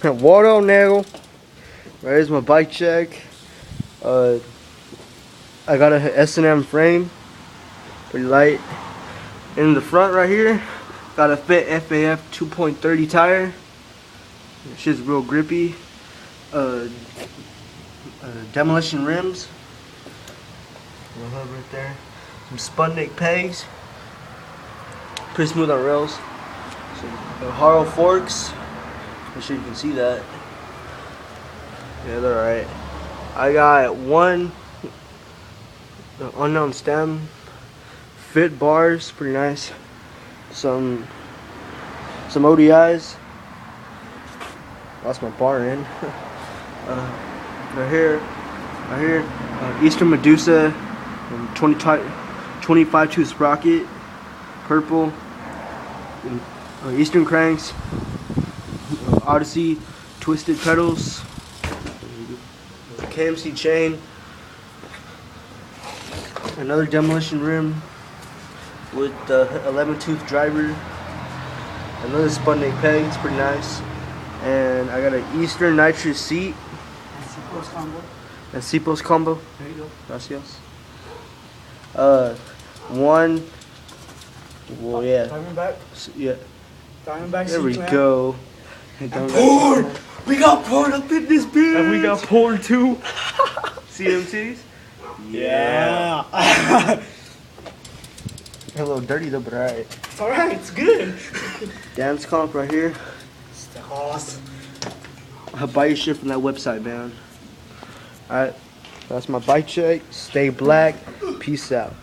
Water nail. There's my bike check. I got a S&M frame, pretty light. In the front right here, got a Fit FAF 2.30 tire. Shit's real grippy. Demolition rims. The hood right there. Some Sputnik pegs. Pretty smooth on rails. Some Haro forks. Make sure you can see that. Yeah, they're alright. I got one unknown stem. Fit bars, pretty nice. Some ODIs. Lost my bar in. Right here, Eastern Medusa, 25 tooth sprocket, purple. Eastern cranks, Odyssey twisted pedals, KMC chain, another demolition rim with the 11 tooth driver, another Sputnik peg, it's pretty nice, and I got an Eastern nitrous seat and C-post combo. There you go. Gracias. Well, yeah. Diamondback. Yeah. Diamondback. There we seat go. Porn! We got porn up in this bitch! And we got porn too. CMCs? Yeah. A little dirty though, but alright. It's alright, it's good. Dance comp right here. It's awesome. I'll buy your shit from that website, man. Alright. That's my bike check. Stay black. Peace out.